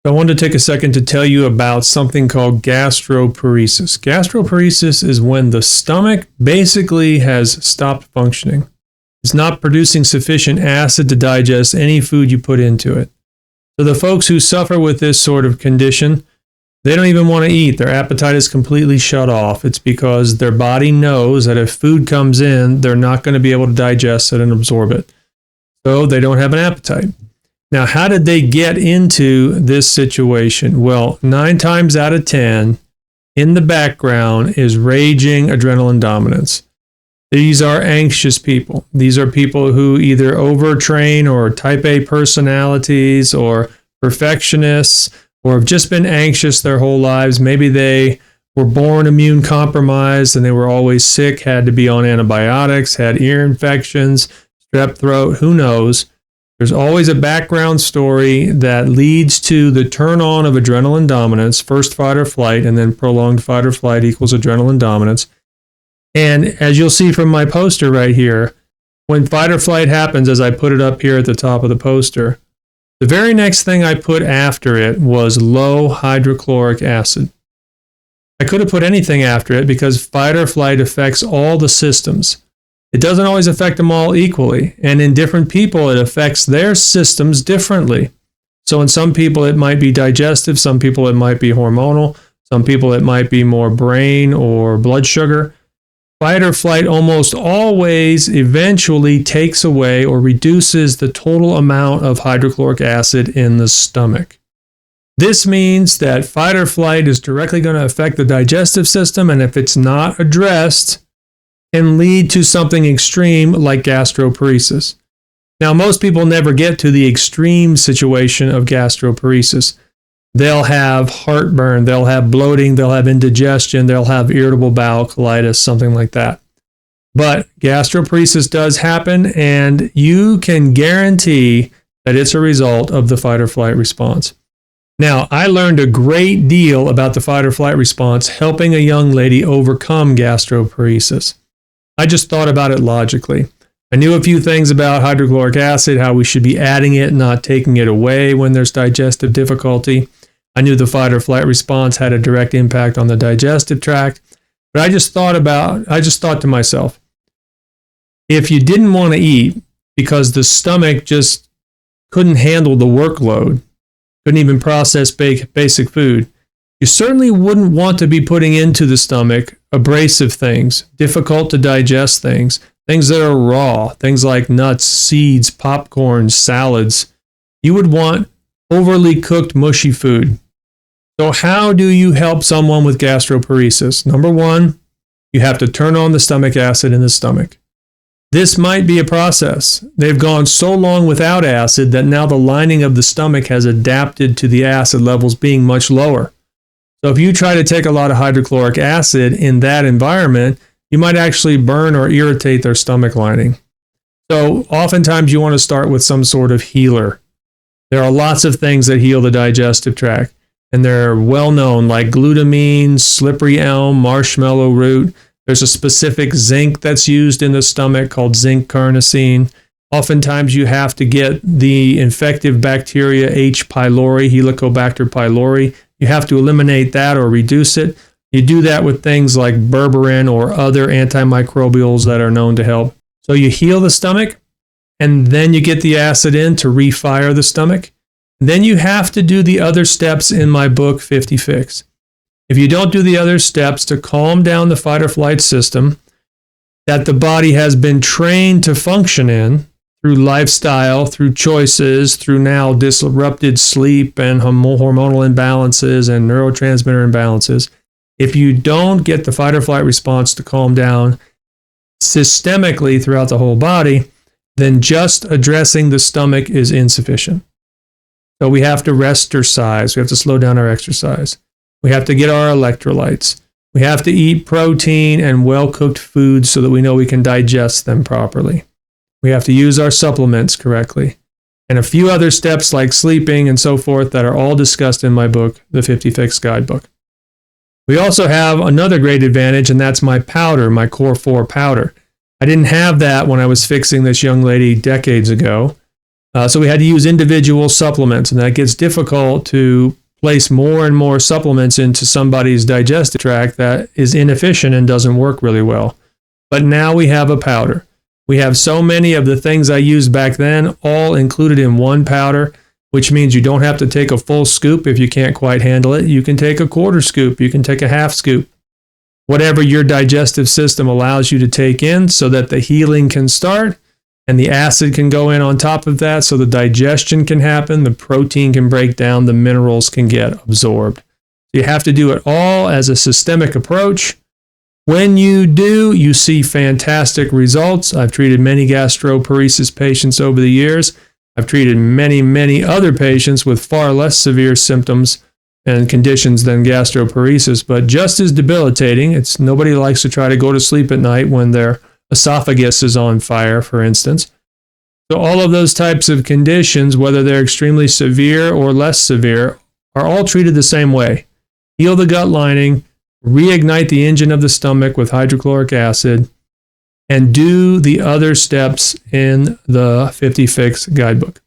I wanted to take a second to tell you about something called gastroparesis. Gastroparesis is when the stomach basically has stopped functioning. It's not producing sufficient acid to digest any food you put into it. So the folks who suffer with this sort of condition, they don't even want to eat. Their appetite is completely shut off. It's because their body knows that if food comes in, they're not going to be able to digest it and absorb it. So they don't have an appetite. Now, how did they get into this situation? Well, 9 times out of 10, in the background is raging adrenaline dominance. These are anxious people. These are people who either overtrain or type A personalities or perfectionists or have just been anxious their whole lives. Maybe they were born immune compromised and they were always sick, had to be on antibiotics, had ear infections, strep throat, who knows. There's always a background story that leads to the turn on of adrenaline dominance, first fight or flight, and then prolonged fight or flight equals adrenaline dominance. And as you'll see from my poster right here, when fight or flight happens, as I put it up here at the top of the poster, the very next thing I put after it was low hydrochloric acid. I could have put anything after it because fight or flight affects all the systems. It doesn't always affect them all equally, and in different people, it affects their systems differently. So in some people, it might be digestive, some people, it might be hormonal, some people, it might be more brain or blood sugar. Fight or flight almost always eventually takes away or reduces the total amount of hydrochloric acid in the stomach. This means that fight or flight is directly going to affect the digestive system, and if it's not addressed, can lead to something extreme like gastroparesis. Now, most people never get to the extreme situation of gastroparesis. They'll have heartburn, they'll have bloating, they'll have indigestion, they'll have irritable bowel colitis, something like that. But gastroparesis does happen, and you can guarantee that it's a result of the fight or flight response. Now, I learned a great deal about the fight or flight response helping a young lady overcome gastroparesis. I just thought about it logically. I knew a few things about hydrochloric acid, how we should be adding it, not taking it away when there's digestive difficulty. I knew the fight or flight response had a direct impact on the digestive tract. But I just thought to myself, if you didn't want to eat because the stomach just couldn't handle the workload, couldn't even process basic food, you certainly wouldn't want to be putting into the stomach abrasive things, difficult to digest things, things that are raw, things like nuts, seeds, popcorn, salads. You would want overly cooked, mushy food. So how do you help someone with gastroparesis? Number 1, you have to turn on the stomach acid in the stomach. This might be a process. They've gone so long without acid that now the lining of the stomach has adapted to the acid levels being much lower. So if you try to take a lot of hydrochloric acid in that environment, you might actually burn or irritate their stomach lining. So oftentimes you want to start with some sort of healer. There are lots of things that heal the digestive tract, and they're well known, like glutamine, slippery elm, marshmallow root. There's a specific zinc that's used in the stomach called zinc carnosine. Oftentimes you have to get the infective bacteria H. pylori, Helicobacter pylori. You have to eliminate that or reduce it. You do that with things like berberine or other antimicrobials that are known to help. So you heal the stomach, and then you get the acid in to refire the stomach. Then you have to do the other steps in my book, 50 Fix. If you don't do the other steps to calm down the fight or flight system that the body has been trained to function in through lifestyle, through choices, through now disrupted sleep and hormonal imbalances and neurotransmitter imbalances, if you don't get the fight or flight response to calm down systemically throughout the whole body, then just addressing the stomach is insufficient. So we have to rest-ercise. We have to slow down our exercise. We have to get our electrolytes. We have to eat protein and well-cooked foods so that we know we can digest them properly. We have to use our supplements correctly. And a few other steps like sleeping and so forth that are all discussed in my book, the 50 Fix Guidebook. We also have another great advantage, and that's my powder, my Core 4 powder. I didn't have that when I was fixing this young lady decades ago. So we had to use individual supplements, and that gets difficult to place more and more supplements into somebody's digestive tract that is inefficient and doesn't work really well. But now we have a powder. We have so many of the things I used back then all included in one powder, which means you don't have to take a full scoop if you can't quite handle it. You can take a quarter scoop. You can take a half scoop. Whatever your digestive system allows you to take in so that the healing can start and the acid can go in on top of that so the digestion can happen, the protein can break down, the minerals can get absorbed. You have to do it all as a systemic approach. When you do, you see fantastic results. I've treated many gastroparesis patients over the years. I've treated many, many other patients with far less severe symptoms and conditions than gastroparesis, but just as debilitating. Nobody likes to try to go to sleep at night when their esophagus is on fire, for instance. So all of those types of conditions, whether they're extremely severe or less severe, are all treated the same way. Heal the gut lining, reignite the engine of the stomach with hydrochloric acid, and do the other steps in the 50 Fix guidebook.